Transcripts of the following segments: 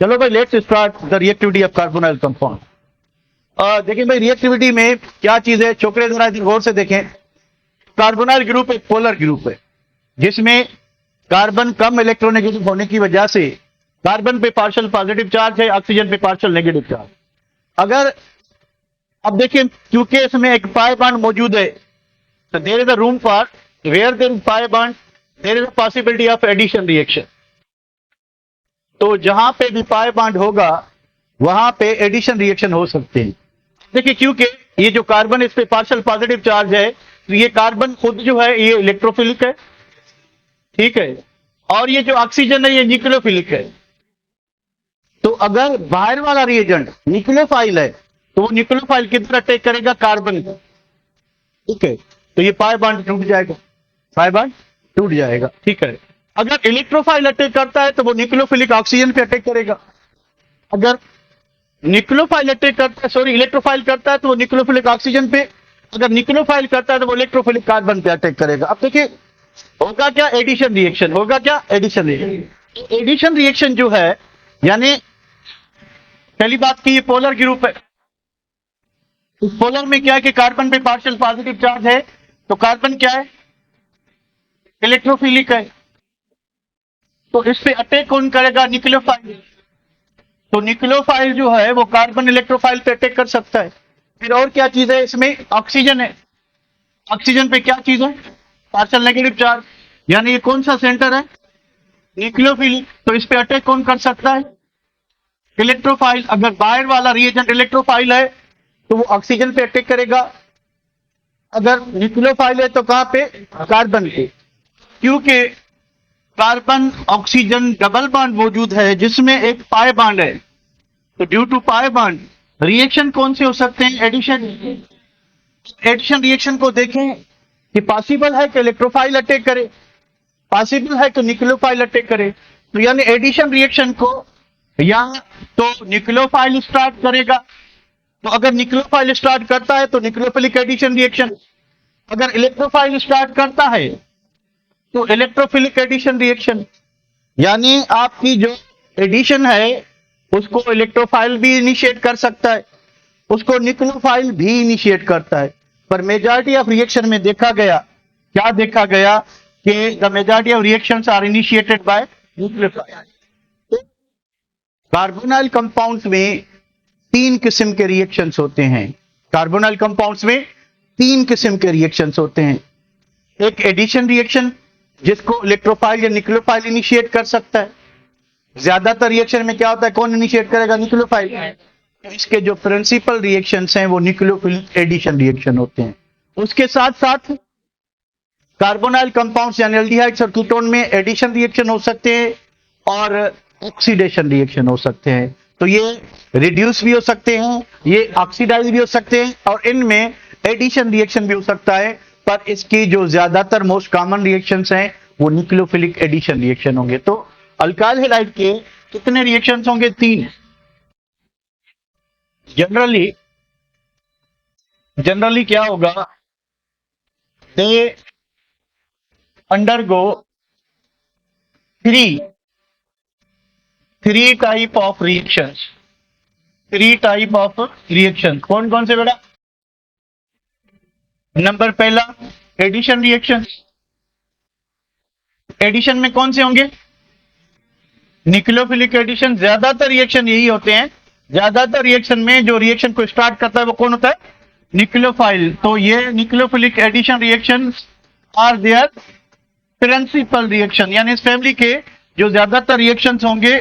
चलो भाई, let's start the reactivity of carbonyl compound. देखिए भाई, रिएक्टिविटी में क्या चीज है, छोकरे जरा गौर से देखें। कार्बोनाइल ग्रुप एक पोलर ग्रुप है जिसमें कार्बन कम इलेक्ट्रोनेगेटिव होने की वजह से कार्बन पे पार्शियल पॉजिटिव चार्ज है, ऑक्सीजन पे पार्शियल नेगेटिव चार्ज। अगर अब देखिए, क्योंकि इसमें एक पाई बॉन्ड मौजूद है, तो there is a room for where there is pi bond there is a possibility of addition reaction. तो जहां पे भी पाई बॉन्ड होगा वहां पे एडिशन रिएक्शन हो सकते हैं। देखिए, क्योंकि ये जो कार्बन इस पे पार्शियल पॉजिटिव चार्ज है, तो ये कार्बन खुद जो है ये इलेक्ट्रोफिलिक है, ठीक है, और ये जो ऑक्सीजन है ये न्यूक्लियोफिलिक है। तो अगर बाहर वाला रिएजेंट न्यूक्लियोफाइल है तो वो न्यूक्लियोफाइल किधर अटैक करेगा, कार्बन को, ठीक है, तो ये पाई बॉन्ड टूट जाएगा, पाई बॉन्ड टूट जाएगा, ठीक है। अगर इलेक्ट्रोफाइल अटैक करता है तो वो न्यूक्लियोफिलिक ऑक्सीजन पे अटैक करेगा। अगर न्यूक्लियोफाइल अटैक करता है, सॉरी, इलेक्ट्रोफाइल करता है तो वो न्यूक्लियोफिलिक ऑक्सीजन पे, अगर न्यूक्लियोफाइल करता है तो वो इलेक्ट्रोफिलिक कार्बन पे अटैक करेगा। अब देखिए होगा क्या, एडिशन रिएक्शन होगा, क्या एडिशन रिएक्शन। एडिशन रिएक्शन जो है, यानी पहली बात की ये पोलर ग्रुप है। इस पोलर में क्या है कि कार्बन पे पार्शियल पॉजिटिव चार्ज है, तो कार्बन क्या है, इलेक्ट्रोफिलिक है, तो इस पे अटैक कौन करेगा, न्यूक्लियोफाइल। तो न्यूक्लियोफाइल जो है वो कार्बन इलेक्ट्रोफाइल पे अटैक कर सकता है। फिर और क्या चीज है इसमें, ऑक्सीजन है, ऑक्सीजन पे क्या चीज है, पार्शियल नेगेटिव चार्ज, यानी ये कौन सा सेंटर है, न्यूक्लियोफिलिक, तो इस पे अटैक कौन कर सकता है, इलेक्ट्रोफाइल। अगर बाहर वाला रिएजेंट इलेक्ट्रोफाइल है तो वो ऑक्सीजन पे अटैक करेगा, अगर न्यूक्लियोफाइल है तो कहां पे, कार्बन पे। क्योंकि कार्बन ऑक्सीजन डबल बॉन्ड मौजूद है जिसमें एक पाई बॉन्ड है, तो due to pi bond reaction कौन से हो सकते हैं, एडिशन। एडिशन रिएक्शन को देखें कि पॉसिबल है कि इलेक्ट्रोफाइल अटैक करे, पॉसिबल है कि न्यूक्लियोफाइल अटैक करे। तो यानी एडिशन रिएक्शन को या तो न्यूक्लियोफाइल स्टार्ट करेगा, तो अगर न्यूक्लियोफाइल स्टार्ट करता है तो न्यूक्लियोफिलिक एडिशन रिएक्शन, अगर इलेक्ट्रोफाइल स्टार्ट करता है तो इलेक्ट्रोफिलिक एडिशन रिएक्शन। यानी आपकी जो एडिशन है उसको इलेक्ट्रोफाइल भी इनिशिएट कर सकता है, उसको न्यूक्लियोफाइल भी इनिशिएट करता है। पर मेजॉरिटी ऑफ रिएक्शन में देखा गया, क्या देखा गया कि the majority of reactions are initiated by nucleophile. Carbonyl compounds में तीन किस्म के रिएक्शंस होते हैं। कार्बोनाइल कंपाउंड्स में तीन किस्म के रिएक्शंस होते हैं। एक एडिशन रिएक्शन जिसको इलेक्ट्रोफाइल या न्यूक्लियोफाइल इनिशिएट कर सकता है। ज्यादातर रिएक्शन में क्या होता है, कौन इनिशिएट करेगा, न्यूक्लियोफाइल। इसके जो प्रिंसिपल रिएक्शंस हैं वो न्यूक्लियोफिलिक एडिशन रिएक्शन होते हैं। उसके साथ साथ कार्बोनाइल कंपाउंड्स यानी एल्डिहाइड्स और कीटोन में एडिशन रिएक्शन हो सकते हैं और ऑक्सीडेशन रिएक्शन हो सकते हैं। तो ये रिड्यूस भी हो सकते हैं, ये ऑक्सीडाइज भी हो सकते हैं, और इनमें एडिशन रिएक्शन भी हो सकता है। पर इसकी जो ज्यादातर मोस्ट कॉमन रिएक्शंस हैं वो न्यूक्लियोफिलिक एडिशन रिएक्शन होंगे। तो अल्काइल हैलाइड के कितने रिएक्शंस होंगे, तीन। जनरली क्या होगा, they undergo three type of reactions. Three type of reaction कौन कौन से बेटा, नंबर पहला एडिशन रिएक्शन। एडिशन में कौन से होंगे, न्यूक्लियोफिलिक एडिशन। ज्यादातर रिएक्शन यही होते हैं, ज्यादातर रिएक्शन में जो रिएक्शन को स्टार्ट करता है वो कौन होता है, न्यूक्लियोफाइल। तो ये nucleophilic addition reaction are their principal reaction, यानी इस फैमिली के जो ज्यादातर रिएक्शंस होंगे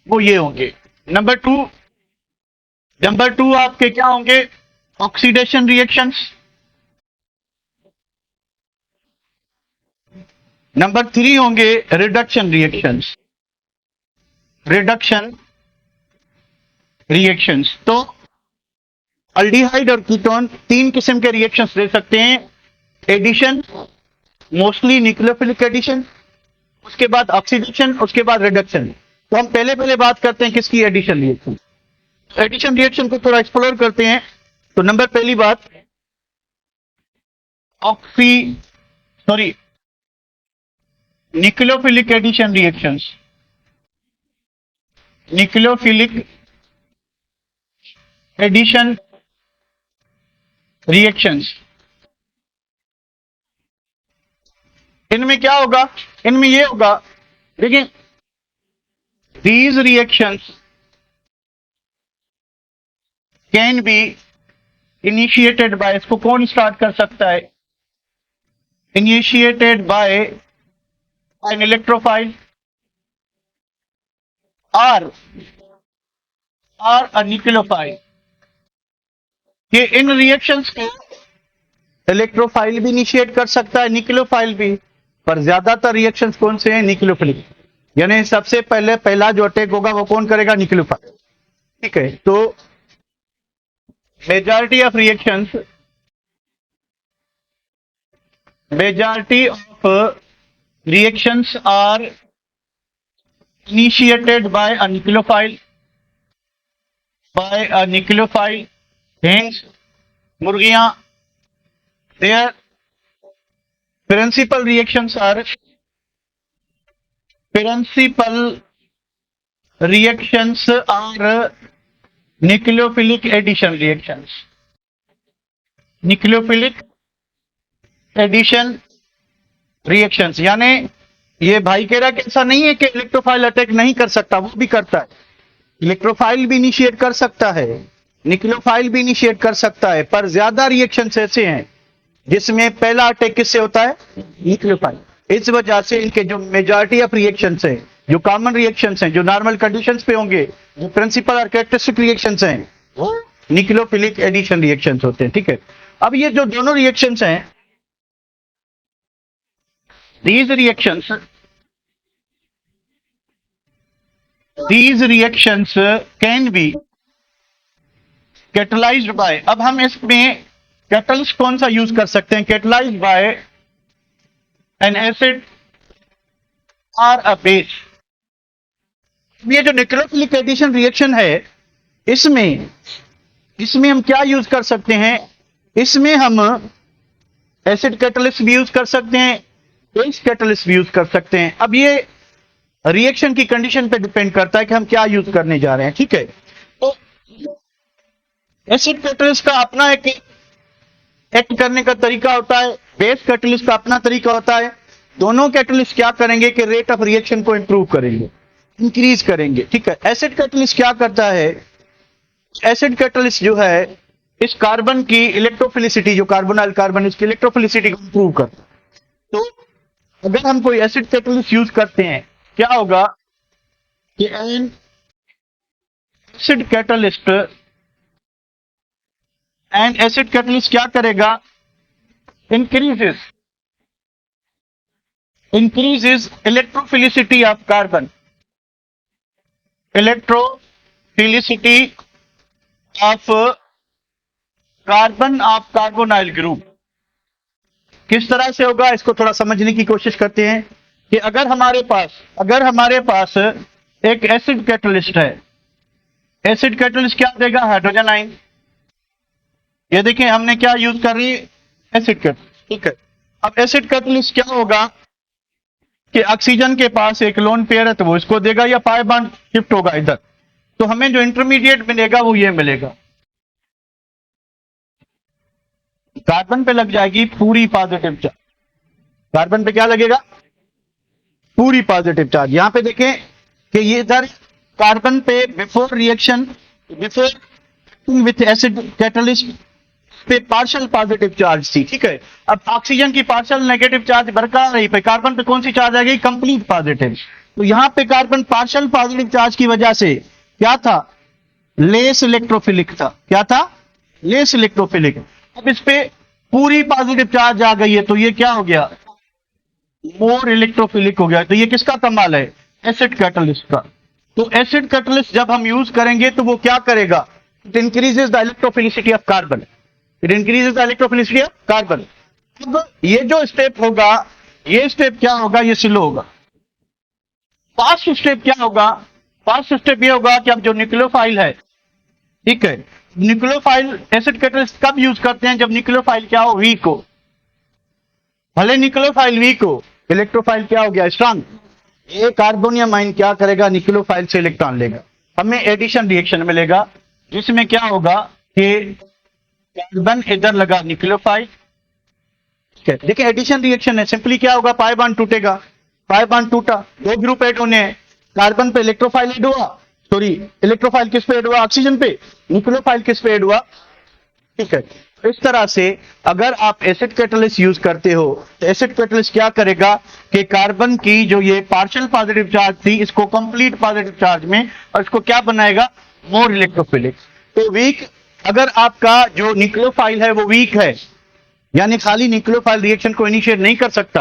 वो ये होंगे। नंबर टू आपके क्या होंगे, ऑक्सीडेशन रिएक्शंस। नंबर 3 होंगे रिडक्शन रिएक्शंस, रिडक्शन रिएक्शंस। तो अल्डिहाइड और कीटोन तीन किस्म के रिएक्शंस दे सकते हैं, एडिशन, मोस्टली न्यूक्लियोफिलिक एडिशन, उसके बाद ऑक्सीडेशन, उसके बाद रिडक्शन। तो हम पहले बात करते हैं किसकी, एडिशन रिएक्शन। एडिशन रिएक्शन को थोड़ा एक्सप्लोर करते हैं। तो नंबर पहली बात, nucleophilic addition reactions. Nucleophilic addition reactions. इनमें क्या होगा, इनमें ये होगा, देखिए these reactions can be initiated by, इसको कौन स्टार्ट कर सकता है, initiated by an electrophile or a nucleophile। ये इन रिएक्शंस को इलेक्ट्रोफाइल भी इनिशिएट कर सकता है, न्यूक्लियोफाइल भी, पर ज्यादातर रिएक्शंस कौन से हैं, न्यूक्लियोफिलिक। यानी सबसे पहला जो अटैक होगा वो कौन करेगा, न्यूक्लियोफाइल। ठीक है, तो majority of reactions are initiated by a nucleophile, hence मुर्गियां, their principal reactions are nucleophilic addition reactions। Nucleophilic addition reactions, यानी ये भाई कह रहा कि ऐसा नहीं है कि इलेक्ट्रोफाइल अटैक नहीं कर सकता, वो भी करता है। इलेक्ट्रोफाइल भी इनिशिएट कर सकता है, न्यूक्लियोफाइल भी इनिशिएट कर सकता है, पर ज्यादा रिएक्शंस ऐसे हैं जिसमें पहला अटैक किससे होता है, न्यूक्लियोफाइल। इस वजह से इनके जो मेजॉरिटी ऑफ रिएक्शंस हैं, जो कॉमन रिएक्शंस हैं, जो नॉर्मल कंडीशंस पे होंगे, जो प्रिंसिपल और कैरेक्टरिस्टिक रिएक्शंस हैं, वो न्यूक्लियोफिलिक एडिशन रिएक्शंस होते हैं। ठीक है, अब ये जो दोनों रिएक्शंस हैं, these reactions can be catalyzed by, अब हम इसमें कैटलिस्ट कौन सा यूज कर सकते हैं, कैटलाइज्ड बाय एन एसिड और अ बेस। ये जो न्यूक्लियोफिलिक एडिशन रिएक्शन है, इसमें हम क्या यूज कर सकते हैं, इसमें हम एसिड कैटलिस्ट भी यूज कर सकते हैं, बेस कैटलिस्ट भी यूज कर सकते हैं। अब ये रिएक्शन की कंडीशन पे डिपेंड करता है कि हम क्या यूज करने जा रहे हैं। ठीक है, तो एसिड कैटलिस्ट का अपना एक एक्ट करने का तरीका होता है, बेस कैटलिस्ट का अपना तरीका होता है। दोनों कैटलिस्ट क्या करेंगे कि रेट ऑफ रिएक्शन को इंप्रूव करेंगे, इंक्रीज करेंगे। ठीक है, एसिड कैटलिस्ट क्या करता है, एसिड कैटलिस्ट जो है इस कार्बन की इलेक्ट्रोफिलिसिटी, जो कार्बोनाइल कार्बन, इसकी इलेक्ट्रोफिलिसिटी को इंप्रूव करता है। तो अगर हम कोई एसिड कैटलिस्ट यूज करते हैं, क्या होगा कि एन एसिड कैटलिस्ट क्या करेगा, increases electrophilicity of carbon, electrophilicity of carbonyl group. किस तरह से होगा, इसको थोड़ा समझने की कोशिश करते हैं कि अगर हमारे पास एक एसिड कैटलिस्ट है, एसिड कैटलिस्ट क्या देगा, हाइड्रोजन आयन। ये देखिए हमने क्या यूज कर रही है, एसिड कैटलिस्ट। ठीक है, अब एसिड कैटलिस्ट क्या होगा कि ऑक्सीजन के पास एक लोन पेयर है तो वो इसको देगा, या पाई बॉन्ड शिफ्ट होगा इधर, तो हमें जो इंटरमीडिएट मिलेगा वो ये मिलेगा, कार्बन पे लग जाएगी पूरी पॉजिटिव चार्ज। कार्बन पे क्या लगेगा, पूरी पॉजिटिव चार्ज। यहां पे देखें कि ये इधर कार्बन पे बिफोर विथ एसिड कैटलिस्ट पे पार्शियल पॉजिटिव चार्ज थी। ठीक है, अब ऑक्सीजन की पार्शियल नेगेटिव चार्ज बरकरार रही, पे कार्बन पे कौन सी चार्ज आ गई, कंप्लीट पॉजिटिव। तो यहां पे कार्बन पार्शियल पॉजिटिव चार्ज की वजह से क्या था, लेस इलेक्ट्रोफिलिक था। क्या था, लेस इलेक्ट्रोफिलिक। अब इस पे पूरी पॉजिटिव चार्ज आ गई है, तो ये क्या हो गया, मोर इलेक्ट्रोफिलिक हो गया। तो ये किसका कमाल है, एसिड कैटलिस्ट का। तो एसिड कैटलिस्ट जब हम यूज करेंगे तो वो क्या करेगा, it increases the electrophilicity of carbon, it increases the electrophilicity of carbon. अब ये जो स्टेप होगा, ये स्टेप क्या होगा, ये स्लो होगा। फास्ट स्टेप क्या होगा, फास्ट स्टेप ये होगा कि अब जो न्यूक्लियोफाइल है, ठीक है, न्यूक्लियोफाइल एसिड कैटलिस्ट कब यूज करते हैं, जब न्यूक्लियोफाइल क्या हो, वीक हो। भले न्यूक्लियोफाइल वीक हो, इलेक्ट्रोफाइल क्या हो गया, स्ट्रांग। ये कार्बोनियम आयन क्या करेगा, न्यूक्लियोफाइल से इलेक्ट्रॉन लेगा। हमें एडिशन रिएक्शन मिलेगा, जिसमें क्या होगा कि कार्बन इधर लगा न्यूक्लियोफाइल। देखिए एडिशन रिएक्शन है, सिंपली क्या होगा, पाई बॉन्ड टूटेगा, पाई बॉन्ड टूटा, दो ग्रुप ऐड होने हैं, कार्बन पे इलेक्ट्रोफाइल ऐड हुआ, सॉरी इलेक्ट्रोफाइल किस पे ऐड हुआ, ऑक्सीजन पे, न्यूक्लियोफाइल किस पे ऐड हुआ। ठीक है, इस तरह से अगर आप एसिड कैटलिस्ट यूज करते हो तो एसिड कैटलिस्ट क्या करेगा कि कार्बन की जो ये पार्शियल पॉजिटिव चार्ज थी इसको कंप्लीट पॉजिटिव चार्ज में, और इसको क्या बनाएगा, मोर इलेक्ट्रोफिलिक। तो वीक, अगर आपका जो न्यूक्लियोफाइल है वो वीक है, यानी खाली न्यूक्लियोफाइल रिएक्शन को इनिशिएट नहीं कर सकता,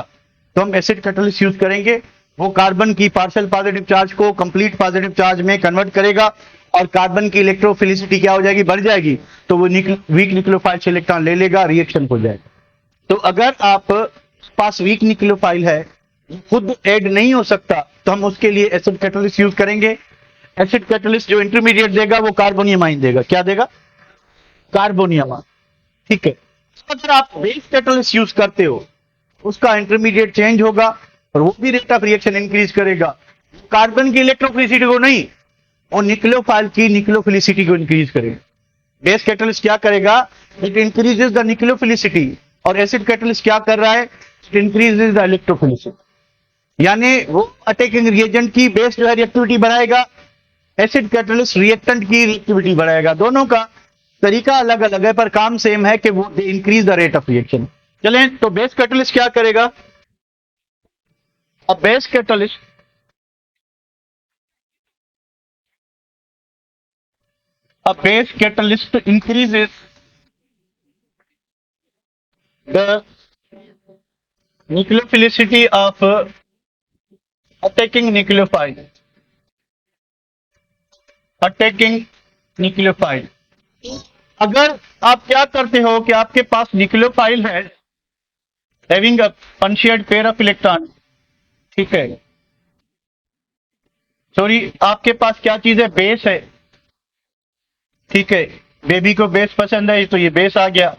तो हम एसिड कैटलिस्ट यूज करेंगे। वो कार्बन की पार्शियल पॉजिटिव चार्ज को कंप्लीट पॉजिटिव चार्ज में कन्वर्ट करेगा और कार्बन की इलेक्ट्रोफिलिसिटी क्या हो जाएगी, बढ़ जाएगी, तो वो वीक न्यूक्लियोफाइल से इलेक्ट्रॉन ले लेगा, रिएक्शन हो जाएगा। तो अगर आप पास वीक न्यूक्लियोफाइल है, खुद ऐड नहीं हो सकता, तो हम उसके लिए एसिड कैटलिस्ट यूज करेंगे। एसिड कैटलिस्ट जो इंटरमीडिएट देगा वो कार्बोनियम आयन देगा, क्या देगा, कार्बोनियम आयन। ठीक है, अगर आप बेस कैटलिस्ट यूज करते हो उसका इंटरमीडिएट चेंज होगा और वो भी रेट ऑफ रिएक्शन इंक्रीज करेगा, कार्बन की इलेक्ट्रोफिलिसिटी को नहीं, और न्यूक्लियोफाइल की न्यूक्लियोफिलिसिटी को इंक्रीज करेगा। बेस कैटलिस्ट क्या करेगा, इट इंक्रीजेस द न्यूक्लियोफिलिसिटी, और एसिड कैटलिस्ट क्या कर रहा है, इट इंक्रीजेस द इलेक्ट्रोफिलिसिटी। यानी वो अटैकिंग रिएजेंट की बेस जो है रिएक्टिविटी बढ़ाएगा, एसिड कैटलिस्ट रिएक्टेंट की रिएक्टिविटी बढ़ाएगा। दोनों का तरीका अलग अलग है पर काम सेम है कि वो increase the rate of reaction. चलें, तो बेस कैटलिस्ट क्या करेगा, अब base catalyst a base catalyst increases the nucleophilicity of attacking nucleophile. अगर आप क्या करते हो कि आपके पास न्यूक्लियोफाइल है having a punched pair of electron, ठीक है, सॉरी आपके पास क्या चीज है, बेस है, ठीक है, बेबी को बेस पसंद है तो ये बेस आ गया।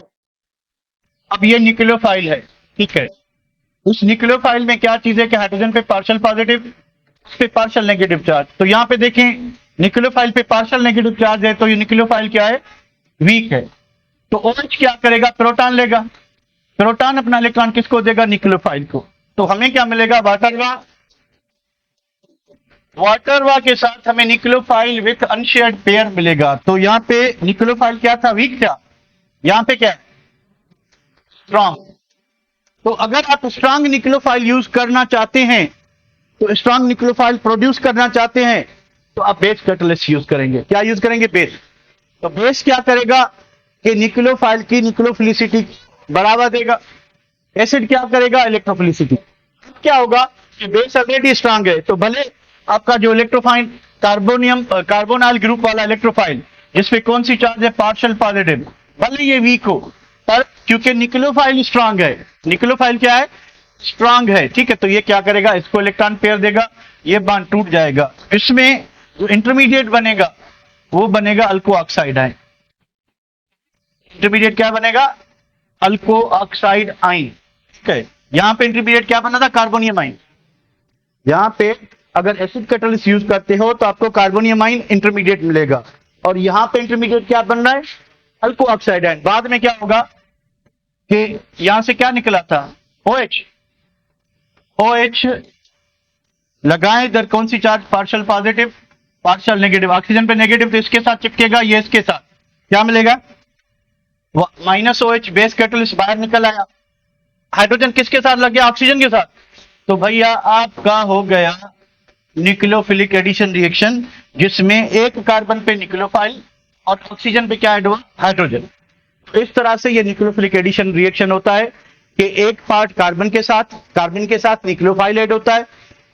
अब ये न्यूक्लियोफाइल है, ठीक है, उस न्यूक्लियोफाइल में क्या चीज है कि हाइड्रोजन पे पार्शियल पॉजिटिव, उस पे पार्शियल नेगेटिव चार्ज। तो यहां पे देखें न्यूक्लियोफाइल पे पार्शियल नेगेटिव चार्ज है, तो ये न्यूक्लियोफाइल क्या है, वीक है। तो OH क्या करेगा, प्रोटॉन लेगा, प्रोटॉन अपना इलेक्ट्रॉन किसको देगा, न्यूक्लियोफाइल को। तो हमें क्या मिलेगा, वाटरवा के साथ हमें न्यूक्लियोफाइल विथ अनशेयर्ड पेयर मिलेगा। तो यहाँ पे न्यूक्लियोफाइल क्या था, वीक था, यहाँ पे क्या है, स्ट्रांग। तो अगर आप स्ट्रांग न्यूक्लियोफाइल यूज करना चाहते हैं, तो स्ट्रांग न्यूक्लियोफाइल प्रोड्यूस करना चाहते हैं, तो आप बेस कैटलिस्ट यूज करेंगे। क्या यूज करेंगे, बेस। तो बेस क्या करेगा कि न्यूक्लियोफाइल की न्यूक्लियोफिलिसिटी बढ़ावा देगा, एसिड क्या करेगा, इलेक्ट्रोफिलिसिटी। क्या होगा कि बेस ऑलरेडी स्ट्रांग है, तो भले आपका जो इलेक्ट्रोफाइल कार्बोनाइल ग्रुप वाला इलेक्ट्रोफाइल जिसपे कौन सी चार्ज है, पार्शियल पॉजिटिव, भले ये वीक हो, पर क्योंकि न्यूक्लियोफाइल स्ट्रांग है, न्यूक्लियोफाइल क्या है, स्ट्रांग है, ठीक है, तो ये क्या करेगा, इसको इलेक्ट्रॉन पेयर देगा, ये बॉन्ड टूट जाएगा, इसमें जो इंटरमीडिएट बनेगा वो बनेगा अल्को ऑक्साइड आयन। इंटरमीडिएट क्या बनेगा, अल्को ऑक्साइड आयन, ठीक है। यहां पे इंटरमीडिएट क्या बना था, कार्बोनियम आयन। यहां पे अगर एसिड कैटलिस्ट यूज करते हो तो आपको कार्बोनियम आयन इंटरमीडिएट मिलेगा, और यहां पे इंटरमीडिएट क्या बन रहा है, अल्को ऑक्साइड आयन। बाद में क्या होगा कि यहां से क्या निकला था, OH लगाएं इधर कौन सी charge, partial positive, partial negative, oxygen पे नेगेटिव, तो इसके साथ चिपकेगा, ये इसके साथ क्या मिलेगा, -OH, बेस कैटलिस्ट बाहर निकल आया, हाइड्रोजन किसके साथ लग गया, ऑक्सीजन के साथ। तो भैया आपका हो गया न्यूक्लियोफिलिक एडिशन रिएक्शन, जिसमें एक कार्बन पे न्यूक्लियोफाइल और ऑक्सीजन पे क्या ऐड हुआ, हाइड्रोजन। तो इस तरह से ये न्यूक्लियोफिलिक एडिशन रिएक्शन होता है कि एक पार्ट कार्बन के साथ न्यूक्लियोफाइल ऐड होता है,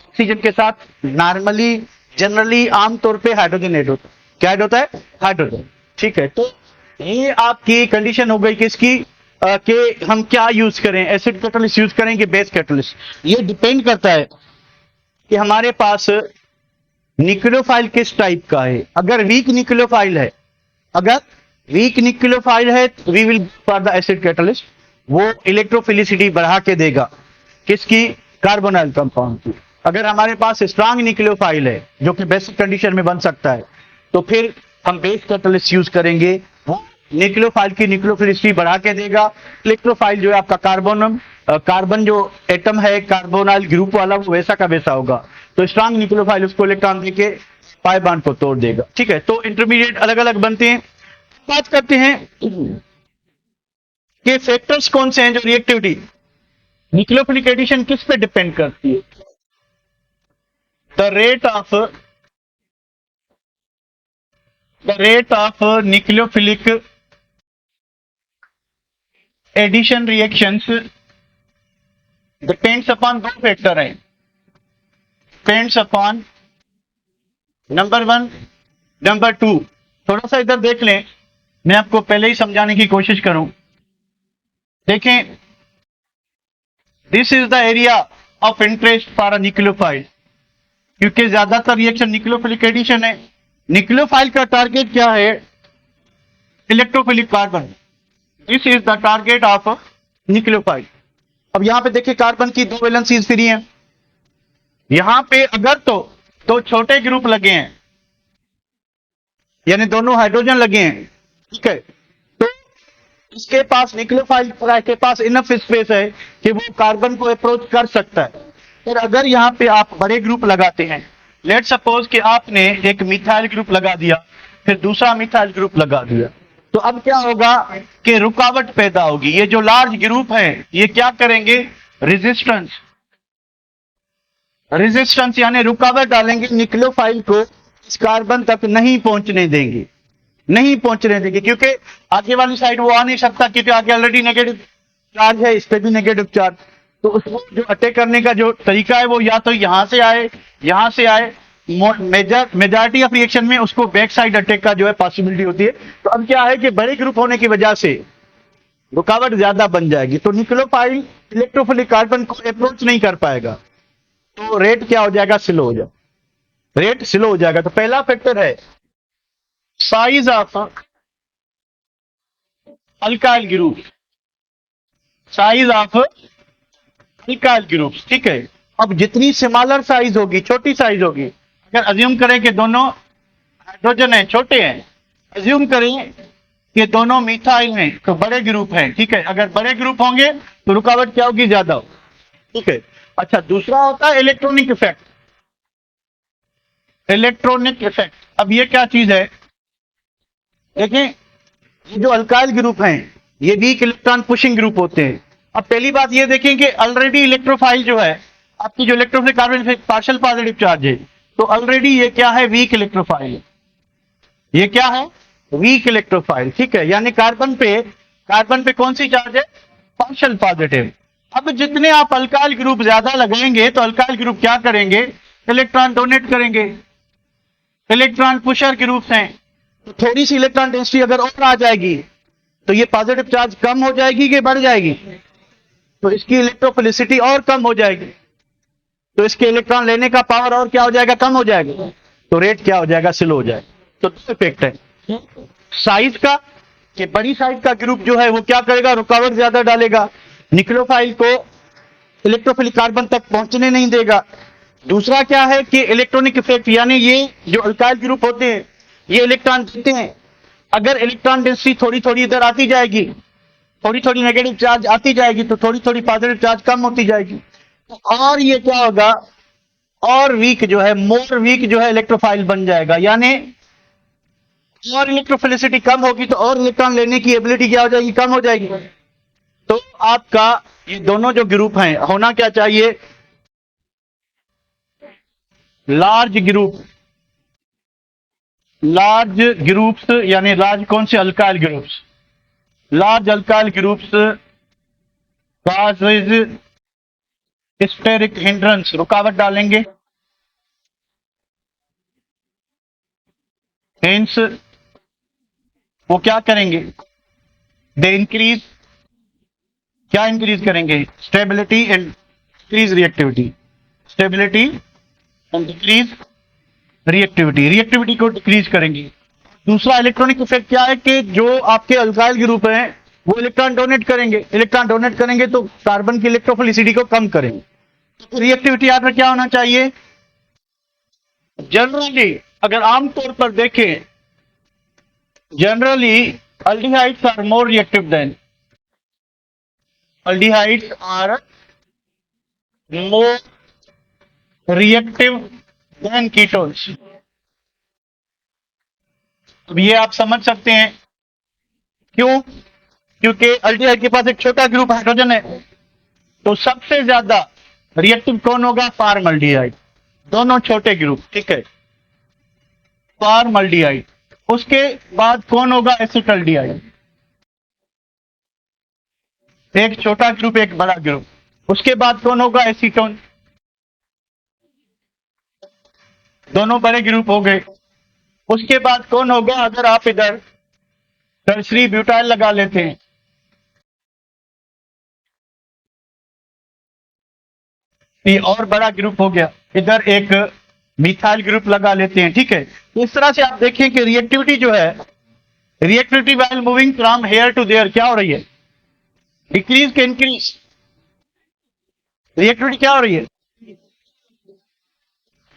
ऑक्सीजन के साथ नॉर्मली जनरली आमतौर पे हाइड्रोजन ऐड होता है। क्या ऐड होता है, हाइड्रोजन, ठीक है। तो ये आपकी कंडीशन हो गई किसकी, कि हम क्या यूज करें, एसिड कैटलिस्ट यूज करें कि बेस कैटलिस्ट। ये डिपेंड करता है कि हमारे पास न्यूक्लियोफाइल किस टाइप का है। अगर वीक न्यूक्लियोफाइल है, we will for the acid catalyst, वो इलेक्ट्रोफिलिसिटी बढ़ा के देगा, किसकी, कार्बोनाइल कंपाउंड की। अगर हमारे पास स्ट्रांग न्यूक्लियोफाइल है जो कि बेसिक कंडीशन में बन सकता है, तो फिर हम बेस कैटलिस्ट यूज करेंगे, वो न्यूक्लियोफाइल की न्यूक्लियोफिलिसिटी बढ़ा के देगा। इलेक्ट्रोफाइल जो है आपका कार्बन जो एटम है कार्बोनाइल ग्रुप वाला, वो वैसा का वैसा होगा। तो स्ट्रांग न्यूक्लियोफाइल उसको इलेक्ट्रॉन देके पाई बॉन्ड को तोड़ देगा। ठीक है, तो इंटरमीडिएट अलग अलग बनते हैं। बात करते हैं कि फैक्टर्स कौन से हैं जो रिएक्टिविटी न्यूक्लियोफिलिक एडिशन किस पे डिपेंड करती है। The rate of nucleophilic addition reactions depends upon दो फैक्टर हैं। Depends upon number 1, number 2। थोड़ा सा इधर देख लें, मैं आपको पहले ही समझाने की कोशिश करूं। देखें, this is the area of interest for a nucleophile, क्योंकि ज्यादातर रिएक्शन न्यूक्लियोफिलिक एडिशन है। न्यूक्लियोफाइल का टारगेट क्या है? Electrophilic carbon. This is the target of nucleophile. अब यहां पे देखिए कार्बन की 2 वैलेंसीज फ्री हैं। यहां पे अगर तो छोटे ग्रुप लगे हैं, यानी दोनों हाइड्रोजन लगे हैं, ठीक है, तो इसके पास न्यूक्लियोफाइल के पास इनफ स्पेस है कि वो कार्बन को अप्रोच कर सकता है। फिर अगर यहां पे आप बड़े ग्रुप लगाते हैं, लेट सपोज कि आपने एक मिथाइल ग्रुप लगा दिया, फिर दूसरा मिथाइल ग्रुप लगा दिया, तो अब क्या होगा कि रुकावट पैदा होगी। ये जो लार्ज ग्रुप है ये क्या करेंगे? रेजिस्टेंस यानी रुकावट डालेंगे, न्यूक्लियोफाइल को इस कार्बन तक नहीं पहुंचने देंगे, क्योंकि आगे वाली साइड वो आ नहीं सकता, क्योंकि आगे ऑलरेडी नेगेटिव चार्ज है, इस पे भी नेगेटिव चार्ज। तो उसको जो अटैक करने का जो तरीका है वो या तो यहां से आए। मेजॉरिटी ऑफ रिएक्शन में उसको बैक साइड अटैक का जो है पॉसिबिलिटी होती है। तो अब क्या है कि बड़े ग्रुप होने की वजह से रुकावट ज्यादा बन जाएगी, तो न्यूक्लियोफाइल इलेक्ट्रोफिलिक कार्बन को अप्रोच नहीं कर पाएगा, तो रेट क्या हो जाएगा? स्लो हो जाएगा। तो पहला फैक्टर है साइज ऑफ अल्काइल ग्रुप। ठीक है, अब जितनी स्मॉलर साइज होगी, छोटी साइज होगी, अगर अज्यूम करें कि दोनों हाइड्रोजन है, छोटे हैं, अज्यूम करें कि दोनों मिथाइल हैं, तो बड़े ग्रुप हैं। ठीक है, अगर बड़े ग्रुप होंगे तो रुकावट क्या होगी? ज्यादा होगी। ठीक है, अच्छा, दूसरा होता है इलेक्ट्रॉनिक इफेक्ट। अब ये क्या चीज है? देखें, ये जो अल्काइल ग्रुप हैं ये वीक इलेक्ट्रॉन पुशिंग ग्रुप होते हैं। अब पहली बात ये देखें कि ऑलरेडी इलेक्ट्रोफाइल जो है, आपकी जो electrophilic carbon partial positive charge है, तो ऑलरेडी ये क्या है? वीक इलेक्ट्रोफाइल है। ये क्या है? Weak electrophile. ठीक है, यानी कार्बन पे कौन सी चार्ज है? Partial positive. अब जितने आप अल्काइल ग्रुप ज्यादा लगाएंगे तो अल्काइल ग्रुप क्या करेंगे? इलेक्ट्रॉन डोनेट करेंगे। इलेक्ट्रॉन पुशर ग्रुप्स हैं, तो थोड़ी सी इलेक्ट्रॉन डेंसिटी अगर और आ जाएगी तो ये पॉजिटिव चार्ज कम हो जाएगी कि बढ़ जाएगी? तो इसकी इलेक्ट्रोफिलिसिटी और कम हो जाएगी, तो इसके इलेक्ट्रॉन लेने का पावर और क्या हो जाएगा? कम हो जाएगा। तो रेट क्या हो जाएगा? स्लो हो जाएगा। तो दो इफेक्ट है साइज का, कि बड़ी साइज का ग्रुप जो है वो क्या करेगा? रुकावट ज्यादा डालेगा, न्यूक्लियोफाइल को इलेक्ट्रोफिलिक कार्बन तक पहुंचने नहीं देगा। दूसरा क्या है कि इलेक्ट्रॉनिक इफेक्ट, यानी ये जो अल्काइल ग्रुप होते हैं ये इलेक्ट्रॉन देते हैं, अगर इलेक्ट्रॉन डेंसिटी थोड़ी थोड़ी इधर आती जाएगी, थोड़ी थोड़ी नेगेटिव चार्ज आती जाएगी, तो थोड़ी थोड़ी पॉजिटिव चार्ज कम होती जाएगी। तो और ये क्या होगा? और वीक जो है, मोर वीक जो है इलेक्ट्रोफाइल बन जाएगा, यानी और इलेक्ट्रोफिलिसिटी कम होगी तो और इलेक्ट्रॉन लेने की एबिलिटी क्या हो जाएगी? कम हो जाएगी। तो आपका ये दोनों जो ग्रुप हैं, होना क्या चाहिए? लार्ज ग्रुप्स, यानी लार्ज कौन से? Alkyl groups. Large alkyl groups causes steric hindrance, रुकावट डालेंगे। हेंस वो क्या करेंगे? दे इंक्रीज, क्या इंक्रीज करेंगे? Stability and increase reactivity. Stability and decrease reactivity को डिक्रीज करेंगे। दूसरा इलेक्ट्रॉनिक इफेक्ट क्या है कि जो आपके अल्काइल ग्रुप हैं वो इलेक्ट्रॉन डोनेट करेंगे तो कार्बन की इलेक्ट्रोफिलिसिटी को कम करेंगे। तो रिएक्टिविटी यहाँ पर क्या होना चाहिए? जनरली अगर आमतौर पर देखें generally aldehydes are more reactive than aldehydes are more reactive than ketones। अब ये आप समझ सकते हैं क्यों? क्योंकि अल्डिहाइड के पास एक छोटा ग्रुप हाइड्रोजन है, तो सबसे ज्यादा रिएक्टिव कौन होगा? फॉर्मल्डिहाइड। दोनों छोटे ग्रुप, ठीक है, फॉर्मल्डिहाइड। उसके बाद कौन होगा? एसिटल्डिहाइड। एक छोटा ग्रुप एक बड़ा ग्रुप। उसके बाद कौन होगा? एसीटोन। दोनों बड़े ग्रुप हो गए। उसके बाद कौन होगा? अगर आप इधर टर्सरी ब्यूटाइल लगा लेते हैं, ये और बड़ा ग्रुप हो गया। इधर एक मिथाइल ग्रुप लगा लेते हैं, ठीक है। इस तरह से आप देखें कि रिएक्टिविटी जो है, reactivity while moving from here to there क्या हो रही है? डिक्रीज के इंक्रीज? रिएक्टिविटी क्या हो रही है?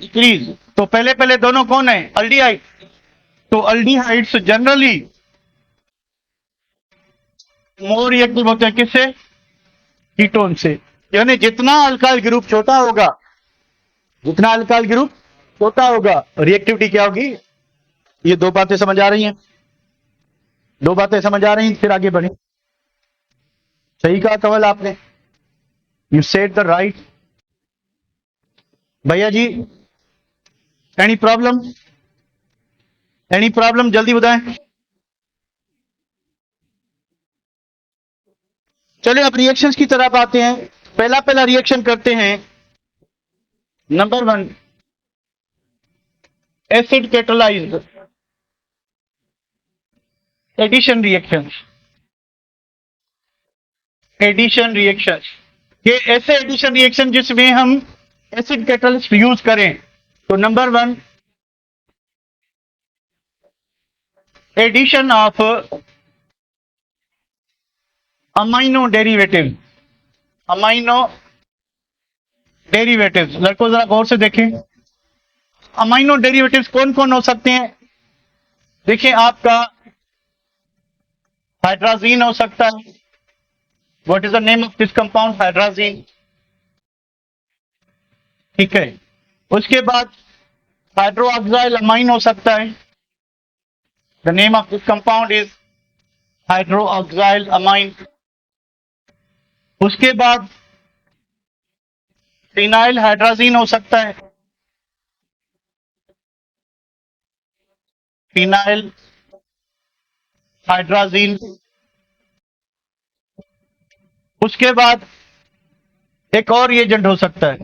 डिक्रीज। तो पहले पहले दोनों कौन है? अल्डिहाइड। तो अल्डिहाइड्स जनरली मोर रिएक्टिव होते हैं किससे? कीटोन से। यानी जितना अल्काइल ग्रुप छोटा होगा, जितना अल्काइल ग्रुप छोटा होगा, रिएक्टिविटी क्या होगी? ये दो बातें समझ आ रही हैं? दो बातें समझ आ रही हैं, फिर आगे बढ़े। सही कहा कवल आपने, यू सेड द राइट। भैया जी एनी प्रॉब्लम? एनी प्रॉब्लम जल्दी बताएं। चलिए अब रिएक्शंस की तरफ आते हैं। पहला पहला रिएक्शन करते हैं, number 1, acid catalysed addition reactions. Addition reaction, ये ऐसे एडिशन रिएक्शन जिसमें हम एसिड कैटलिस्ट यूज करें। तो number 1, addition of amino derivative. Amino derivatives, लड़कों जरा गौर से देखें। अमाइनो डेरिवेटिव्स कौन कौन हो सकते हैं? देखिए, आपका हाइड्राजीन हो सकता है। What is the name of this compound? Hydrazine, ठीक है। उसके बाद हाइड्रोक्साइल अमाइन हो सकता है। The name of this compound is hydroxyl amine. उसके बाद फिनाइल हाइड्राजीन हो सकता है। Phenyl hydrazine. उसके बाद एक और एजेंट हो सकता है,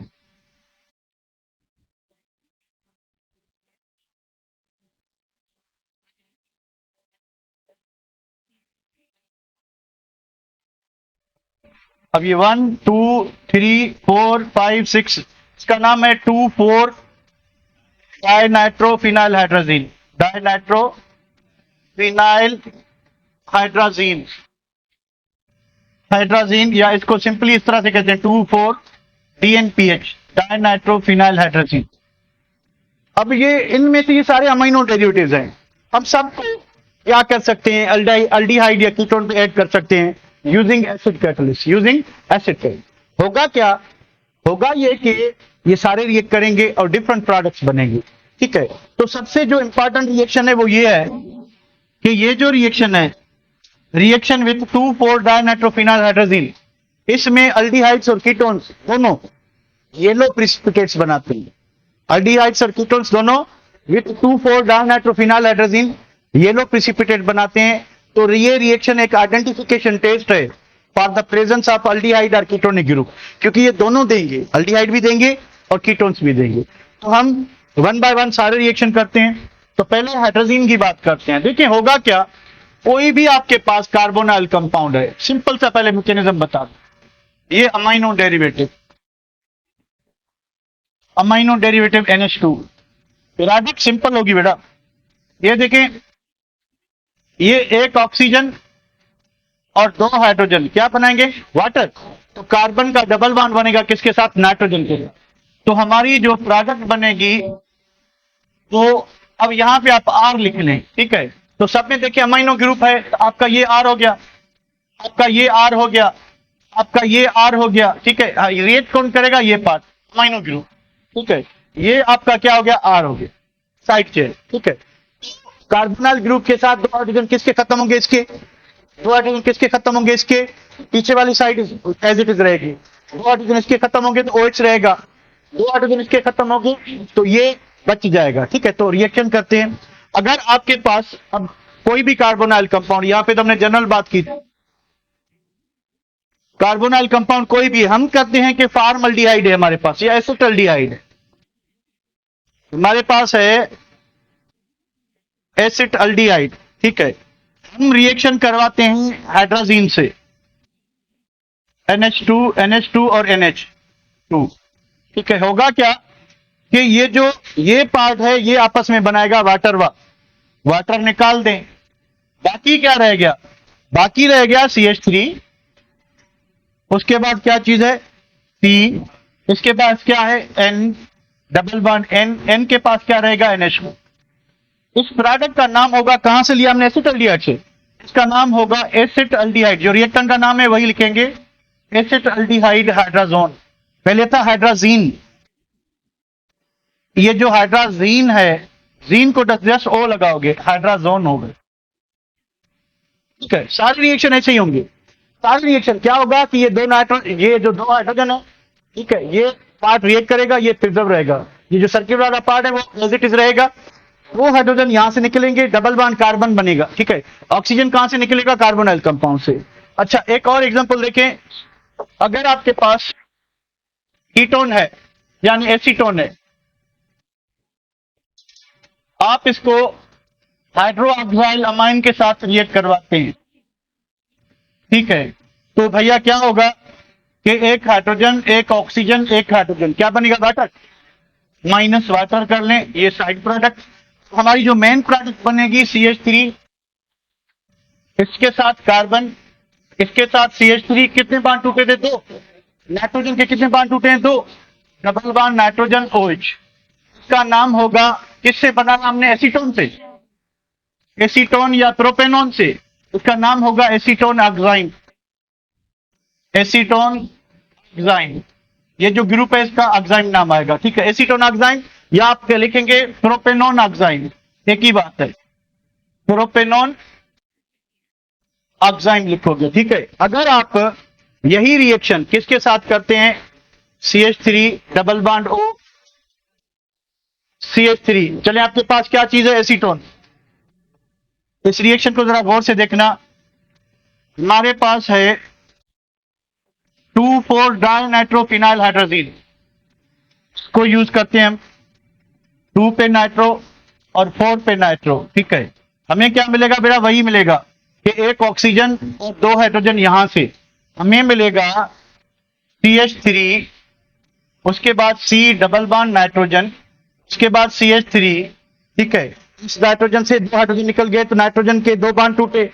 अब ये 1 2 3 4 5 6, इसका नाम है 2,4 dinitrophenyl hydrazine. Dinitrophenyl hydrazine, hydrazine, या इसको सिंपली इस तरह से कहते हैं 2,4 DNPH, डाइनाइट्रोफिनाइल हाइड्राजीन। अब ये इनमें से ये सारे अमीनो डेरिवेटिव्स हैं। हम सबको क्या कर सकते हैं? अल्डिहाइड या कीटोन पे ऐड कर सकते हैं using acid catalyst. Using acid catalyst होगा क्या? होगा ये कि ये सारे रिएक्ट करेंगे और डिफरेंट प्रोडक्ट्स बनेंगे, ठीक है। तो सबसे जो इंपॉर्टेंट रिएक्शन है वो ये है कि ये जो रिएक्शन है, रिएक्शन विथ 2,4 डाइनाइट्रोफिनाइल हाइड्राजीन, इसमें अल्डिहाइड्स और कीटोन्स दोनों येलो प्रिसिपिटेट्स बनाते हैं। अल्डिहाइड्स और कीटोन्स दोनों with 2,4 dinitrophenyl hydrazine yellow precipitate बनाते हैं। तो ये रिएक्शन एक आइडेंटिफिकेशन टेस्ट है for the presence of aldehyde और कीटोनिक ग्रुप, क्योंकि ये दोनों देंगे, अल्डिहाइड भी देंगे और कीटोन्स भी देंगे। तो हम 1 बाय 1 सारे रिएक्शन करते हैं। तो पहले हाइड्रोजीन की बात करते हैं। देखिए होगा क्या, कोई भी आपके पास कार्बोनाइल कंपाउंड है, सिंपल सा पहले मैकेनिज्म बता दो। ये amino derivative, amino derivative NH2, periodic simple होगी बेटा। ये देखें, ये एक ऑक्सीजन और 2 हाइड्रोजन क्या बनाएंगे? वाटर। तो कार्बन का डबल बॉन्ड बनेगा किसके साथ? नाइट्रोजन के साथ। तो हमारी जो प्रोडक्ट बनेगी, तो अब यहां पे आप R लिख लें, ठीक है। तो सब में देखिए अमाइनो ग्रुप है, तो आपका ये आर हो गया, आपका ये आर हो गया, आपका ये आर हो गया, ठीक है। रिएक्ट कौन करेगा? ये पार्ट अमाइनो ग्रुप, ठीक है। ये आपका क्या हो गया? आर हो गया, साइड चेन, ठीक है। कार्बोनाइल ग्रुप के साथ दो हाइड्रोजन किसके खत्म होंगे? इसके दो हाइड्रोजन किसके खत्म होंगे? इसके पीछे वाली साइड एज इट इज रहेगी। दो हाइड्रोजन इसके खत्म होंगे तो OH रहेगा, दो हाइड्रोजन इसके खत्म होंगे तो ये बच जाएगा, ठीक है। तो रिएक्शन करते हैं। अगर आपके पास अब कोई भी कार्बोनाइल कंपाउंड, यहां पे तो हमने जनरल बात की थी, कार्बोनाइल कंपाउंड कोई भी हम करते हैं कि फॉर्मल्डिहाइड है हमारे पास या एसिटल्डिहाइड है, हमारे पास है एसिटल्डिहाइड, ठीक है। हम रिएक्शन करवाते हैं हाइड्रोजीन से, NH2 और NH2, ठीक है। होगा क्या कि ये पार्ट है ये आपस में बनाएगा वाटर निकाल दें, बाकी क्या रह गया? बाकी रह गया CH3, उसके बाद क्या चीज है? C, इसके पास क्या है? N डबल बॉन्ड N के पास क्या रहेगा? NH2। इस प्रोडक्ट का नाम होगा, कहां से लिया हमने? एसिटल्डिहाइड से। इसका नाम होगा एसिटल्डिहाइड, जो रिएक्टेंट का नाम है वही लिखेंगे, एसिटल्डिहाइड हाइड्राजोन। पहले था हाइड्राजीन, ये जो हाइड्राजीन है, जीन को जस्ट O लगाओगे, हाइड्राजोन हो गए, ठीक है। सारे रिएक्शन ऐसे ही होंगे। सारे रिएक्शन क्या होगा कि ये जो दो हाइड्रोजन है, ठीक है, ये पार्ट रिएक्ट करेगा, ये प्रिजर्व रहेगा। ये जो सर्किल वाला पार्ट है वो एज इट इज रहेगा। वो हाइड्रोजन यहां से निकलेंगे, डबल बॉन्ड कार्बन बनेगा, ठीक है। ऑक्सीजन कहां से निकलेगा? कार्बोनाइल कंपाउंड से। अच्छा, एक और एग्जांपल देखें। अगर आपके पास कीटोन है यानी एसीटोन है, आप इसको हाइड्रोक्साइल अमाइन के साथ रिएक्ट करवाते हैं, ठीक है। तो भैया क्या होगा कि एक हाइड्रोजन, एक ऑक्सीजन, एक हाइड्रोजन, क्या बनेगा? वाटर, माइनस वाटर कर लें, ये साइड प्रोडक्ट। हमारी जो मेन प्रोडक्ट बनेगी CH3, इसके साथ कार्बन, इसके साथ CH3, कितने बांड टूटे थे? 2। नाइट्रोजन के कितने बांड टूटे हैं? 2। Double bond nitrogen OH। इसका नाम होगा, किससे बना? हमने एसीटोन से, एसीटोन या प्रोपेनॉन से। इसका नाम होगा एसीटोन ऑक्साइन, एसीटोन ऑक्साइन। ये जो ग्रुप है इसका ऑक्साइन नाम आएगा, ठीक है। एसीटोन ऑक्साइन, या आप लिखेंगे प्रोपेनॉन ऑक्साइन, एक ही बात है, प्रोपेनॉन ऑक्साइन लिखोगे, ठीक है। अगर आप यही रिएक्शन किसके साथ करते हैं? CH3 double bond O, CH3। चले, आपके पास क्या चीज है? एसीटोन। इस रिएक्शन को जरा गौर से देखना। हमारे पास है 2,4 डाइनाइट्रोफिनाइल हाइड्रोजीन, इसको यूज करते हैं हम 2 पे नाइट्रो और 4 पे नाइट्रो, ठीक है। हमें क्या मिलेगा बेटा? वही मिलेगा कि एक ऑक्सीजन और 2 हाइड्रोजन, यहां से हमें मिलेगा CH3, उसके बाद C डबल बॉन्ड नाइट्रोजन, उसके बाद CH3, ठीक है। इस नाइट्रोजन से 2 हाइड्रोजन निकल गए तो नाइट्रोजन के 2 बांड टूटे,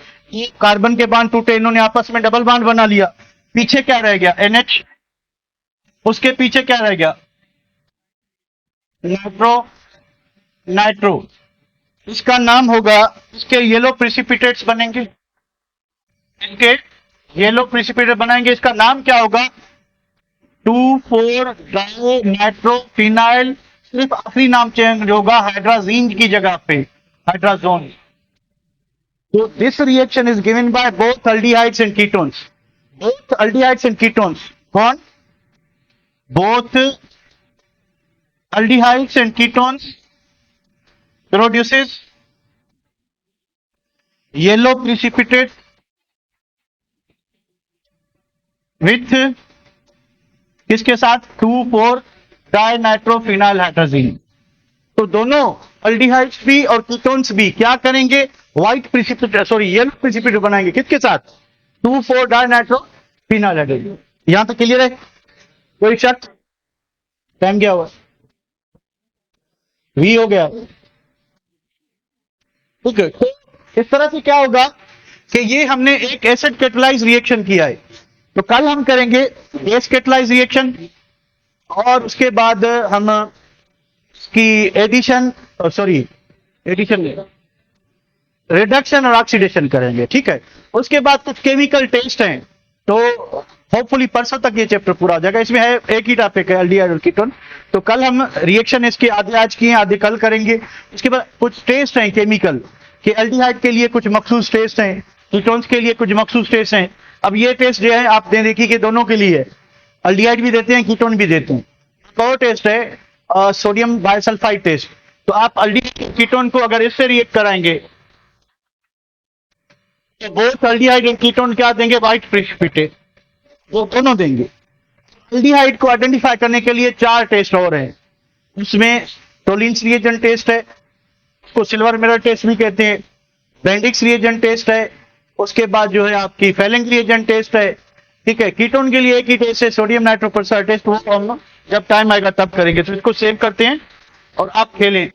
कार्बन के बांड टूटे, इन्होंने आपस में डबल बांड बना लिया। पीछे क्या रह गया? NH। उसके पीछे क्या रह गया? नाइट्रो। इसका नाम होगा, इसके येलो प्रिसिपिटेट्स बनेंगे, इसके येलो प्रिसिपिटेट बनाएंगे। इसका नाम क्या होगा? 2,4 डाइनाइट्रोफिनाइल। सिर्फ आखिरी नाम चेंज होगा, हाइड्राजीन की जगह पे hydrazone. So this reaction is given by both aldehydes and ketones. Both aldehydes and ketones. कौन? Both aldehydes and ketones produces yellow precipitate with किसके साथ? 2,4 डाइनाइट्रोफिनाइल हाइड्रोजीन। तो दोनों अल्डिहाइड्स भी और कीटोन्स भी क्या करेंगे? White precipitate, sorry yellow precipitate बनाएंगे, किसके साथ? 2,4 डाइनाइट्रोफिनाइल हाइड्रोजीन। यहां तक क्लियर है? कोई शक? टाइम क्या हुआ? वी हो गया, ठीक है। तो इस तरह से क्या होगा कि ये हमने एक एसिड कैटालाइज रिएक्शन किया है। तो कल हम करेंगे बेस कैटालाइज रिएक्शन, और उसके बाद हम की एडिशन नहीं, रिडक्शन और ऑक्सीडेशन करेंगे, ठीक है। उसके बाद कुछ केमिकल टेस्ट हैं, तो होपफुली परसों तक ये चैप्टर पूरा हो जाएगा। इसमें है एक ही टॉपिक है, एल्डिहाइड और कीटोन। तो कल हम रिएक्शन इसके आधे आज किए, आधे कल करेंगे। उसके बाद कुछ टेस्ट हैं केमिकल कि एल्डिहाइड के लिए कुछ मखसूस टेस्ट हैं, कीटोन्स के लिए कुछ मखसूस टेस्ट हैं। अब ये टेस्ट जो है आपने देखी कि दोनों के लिए है, एल्डिहाइड भी देते हैं, कीटोन भी देते हैं। एक और टेस्ट है सोडियम बाइसल्फाइड टेस्ट। तो आप एल्डिहाइड कीटोन को अगर इससे रिएक्ट कराएंगे तो बोथ एल्डिहाइड और कीटोन क्या देंगे, व्हाइट प्रेसिपिटेट, वो दोनों देंगे। एल्डिहाइड को आइडेंटिफाई करने के लिए 4 टेस्ट और हैं। उसमें टोलिन्स रिएजेंट टेस्ट है, उसको सिल्वर मिरर टेस्ट भी कहते हैं, बेंडिक्स रिएजेंट टेस्ट है, उसके बाद जो है आपकी फेलिंग रिएजेंट टेस्ट है, ठीक है। कीटोन के लिए एक ही टेस्ट है, सोडियम नाइट्रोपल्सार टेस्ट, वो हम जब टाइम आएगा तब करेंगे। तो इसको सेव करते हैं और आप खेलें।